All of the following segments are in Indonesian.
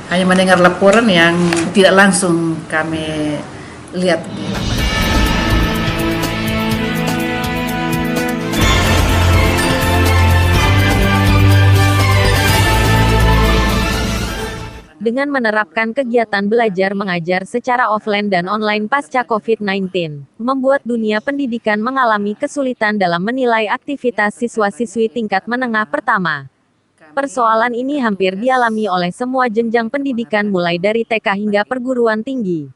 hanya mendengar laporan yang tidak langsung kami lihat di lapangan. Dengan menerapkan kegiatan belajar mengajar secara offline dan online pasca COVID-19, membuat dunia pendidikan mengalami kesulitan dalam menilai aktivitas siswa-siswi tingkat menengah pertama. Persoalan ini hampir dialami oleh semua jenjang pendidikan mulai dari TK hingga perguruan tinggi.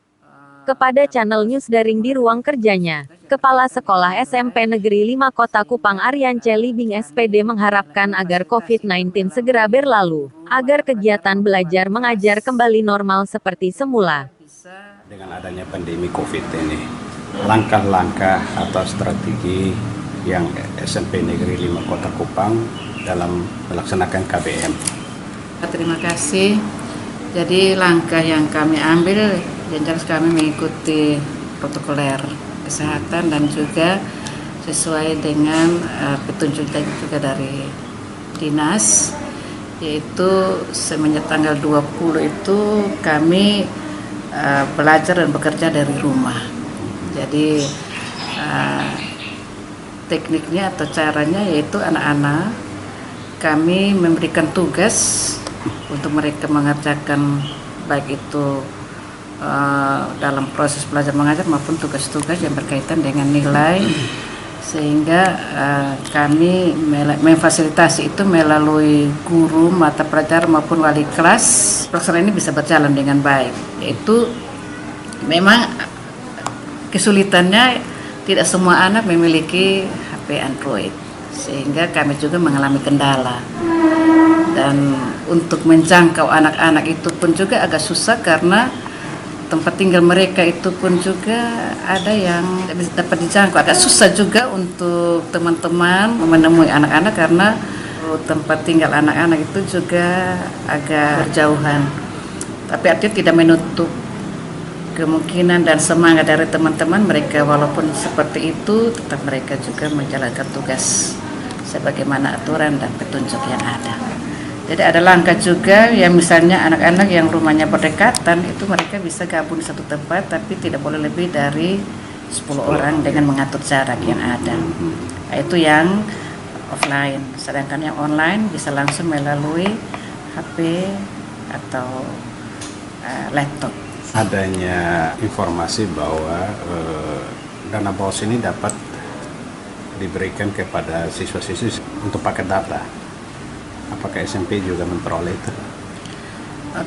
Kepada channel News Daring di ruang kerjanya, Kepala Sekolah SMP Negeri 5 Kota Kupang Ariance Libing SPD mengharapkan agar COVID-19 segera berlalu, agar kegiatan belajar mengajar kembali normal seperti semula. Dengan adanya pandemi COVID ini, langkah-langkah atau strategi yang SMP Negeri 5 Kota Kupang dalam melaksanakan KBM. Terima kasih. Jadi langkah yang kami ambil, yang jelas kami mengikuti protokoler kesehatan dan juga sesuai dengan petunjuk juga dari dinas, yaitu semenjak tanggal 20 itu kami belajar dan bekerja dari rumah. Jadi tekniknya atau caranya yaitu anak-anak kami memberikan tugas untuk mereka mengerjakan baik itu dalam proses belajar mengajar maupun tugas-tugas yang berkaitan dengan nilai, sehingga kami memfasilitasi itu melalui guru, mata pelajaran maupun wali kelas. Pelaksanaan ini bisa berjalan dengan baik. Yaitu memang kesulitannya tidak semua anak memiliki HP Android, sehingga kami juga mengalami kendala. Dan untuk menjangkau anak-anak itu pun juga agak susah karena tempat tinggal mereka itu pun juga ada yang dapat dijangkau. Agak susah juga untuk teman-teman menemui anak-anak karena tempat tinggal anak-anak itu juga agak berjauhan. Tapi artinya tidak menutup kemungkinan dan semangat dari teman-teman mereka, walaupun seperti itu tetap mereka juga menjalankan tugas sebagaimana aturan dan petunjuk yang ada. Jadi ada langkah juga yang misalnya anak-anak yang rumahnya berdekatan itu mereka bisa gabung di satu tempat, tapi tidak boleh lebih dari 10 orang dengan mengatur jarak yang ada. Itu yang offline. Sedangkan yang online bisa langsung melalui HP atau laptop. Adanya informasi bahwa dana BOS ini dapat diberikan kepada siswa-siswi untuk paket data. Apakah SMP juga memperoleh itu?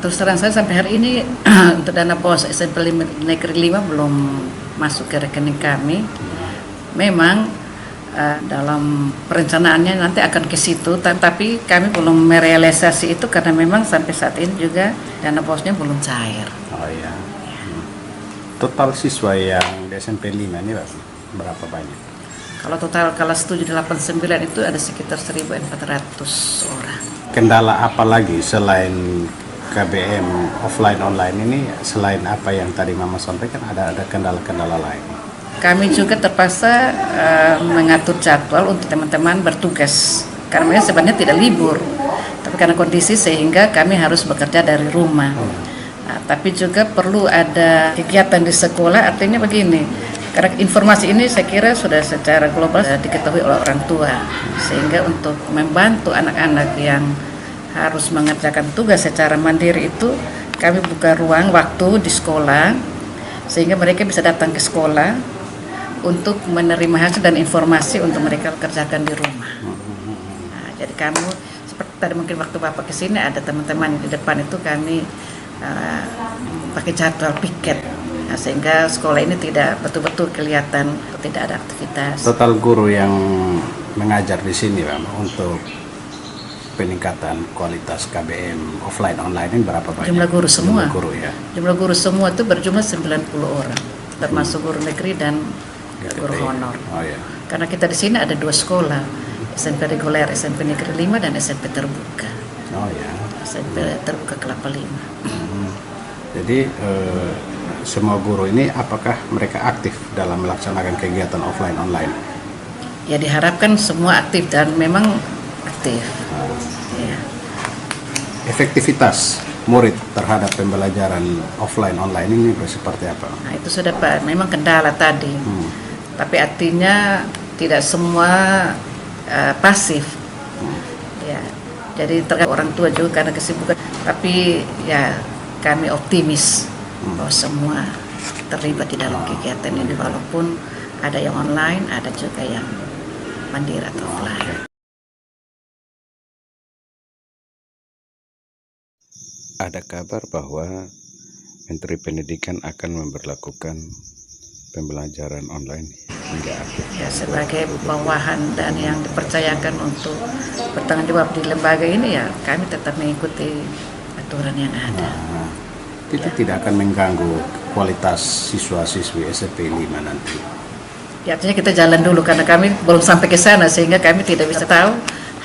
Terus terang saya sampai hari ini untuk dana BOS SMP Negeri 5 belum masuk ke rekening kami. Memang dalam perencanaannya nanti akan ke situ, tapi kami belum merealisasi itu karena memang sampai saat ini juga dana BOS-nya belum cair. Oh iya. Total siswa yang di SMP 5 ini berapa banyak? Kalau total kelas 7, 8, 9 itu ada sekitar 1.400 orang. Kendala apa lagi selain KBM offline online ini, selain apa yang tadi Mama sampaikan, ada kendala-kendala lain? Kami juga terpaksa mengatur jadwal untuk teman-teman bertugas. Karena mereka sebenarnya tidak libur, tapi karena kondisi sehingga kami harus bekerja dari rumah. Nah, tapi juga perlu ada kegiatan di sekolah, artinya begini. Karena informasi ini saya kira sudah secara global diketahui oleh orang tua, sehingga untuk membantu anak-anak yang harus mengerjakan tugas secara mandiri itu kami buka ruang waktu di sekolah, sehingga mereka bisa datang ke sekolah untuk menerima hasil dan informasi untuk mereka kerjakan di rumah. Nah, jadi kamu seperti tadi mungkin waktu Bapak kesini ada teman-teman di depan itu kami pakai jadwal piket. Nah, sehingga sekolah ini tidak betul-betul kelihatan tidak ada aktivitas. Total guru yang mengajar di sini, untuk peningkatan kualitas KBM offline online ini berapa banyak? Jumlah guru semua. Jumlah guru semua itu berjumlah 90 orang, termasuk guru negeri dan guru honor. Oh iya. Karena kita di sini ada 2 sekolah, SMP reguler, SMP Negeri 5 dan SMP terbuka. Oh ya. SMP terbuka Kelapa 5. Jadi semua guru ini apakah mereka aktif dalam melaksanakan kegiatan offline online? Ya diharapkan semua aktif dan memang aktif. Ya. Efektivitas murid terhadap pembelajaran offline online ini seperti apa? Nah itu sudah Pak, memang kendala tadi. Tapi artinya tidak semua pasif. Ya, jadi terkait orang tua juga karena kesibukan. Tapi ya kami optimis bahwa semua terlibat di dalam kegiatan ini walaupun ada yang online, ada juga yang mandiri atau offline. Ada kabar bahwa Menteri Pendidikan akan memberlakukan pembelajaran online hingga akhir. Ya, sebagai bawahan dan yang dipercayakan untuk bertanggung jawab di lembaga ini ya kami tetap mengikuti aturan yang ada. Itu tidak akan mengganggu kualitas siswa-siswi SMP 5 nanti. Ya, artinya kita jalan dulu karena kami belum sampai ke sana sehingga kami tidak bisa tahu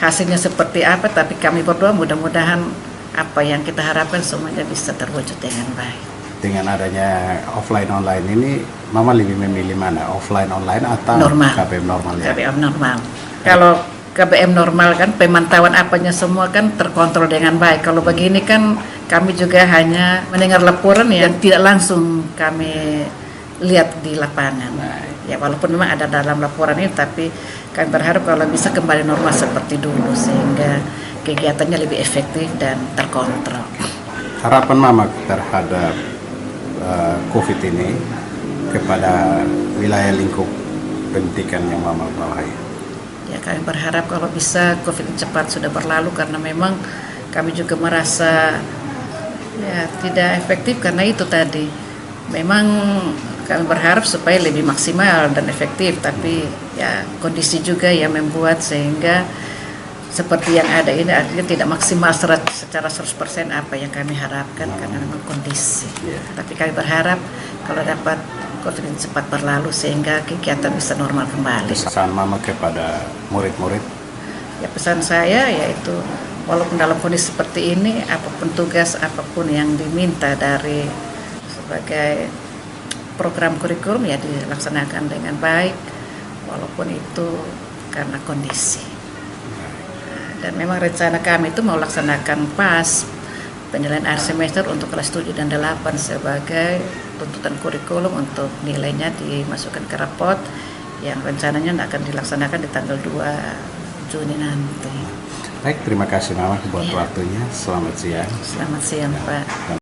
hasilnya seperti apa, tapi kami berdoa mudah-mudahan apa yang kita harapkan semuanya bisa terwujud dengan baik. Dengan adanya offline online ini, Mama lebih memilih mana? Offline online atau Normal. KBM normal ya? KBM normal. Kalau KBM normal kan pemantauan apanya semua kan terkontrol dengan baik. Kalau begini kan kami juga hanya mendengar laporan yang tidak langsung kami lihat di lapangan. Ya walaupun memang ada dalam laporan ini, tapi kami berharap kalau bisa kembali normal seperti dulu sehingga kegiatannya lebih efektif dan terkontrol. Harapan Mama terhadap COVID ini kepada wilayah lingkup pendidikan yang Mama bawahi? Ya kami berharap kalau bisa COVID cepat sudah berlalu karena memang kami juga merasa ya tidak efektif karena itu tadi. Memang kami berharap supaya lebih maksimal dan efektif, tapi ya kondisi juga yang membuat sehingga seperti yang ada ini artinya tidak maksimal secara 100% apa yang kami harapkan karena memang kondisi. Tapi kami berharap kalau dapat COVID ini cepat berlalu sehingga kegiatan bisa normal kembali. Pesan Mama kepada murid-murid? Ya pesan saya yaitu walaupun dalam kondisi seperti ini apapun tugas, apapun yang diminta dari sebagai program kurikulum ya dilaksanakan dengan baik walaupun itu karena kondisi. Dan memang rencana kami itu mau laksanakan PAS penilaian akhir semester untuk kelas 7 dan 8 sebagai tuntutan kurikulum untuk nilainya dimasukkan ke rapot yang rencananya akan dilaksanakan di tanggal 2 Juni nanti. Baik, terima kasih Mama buat waktunya. Selamat siang. Selamat siang Pak.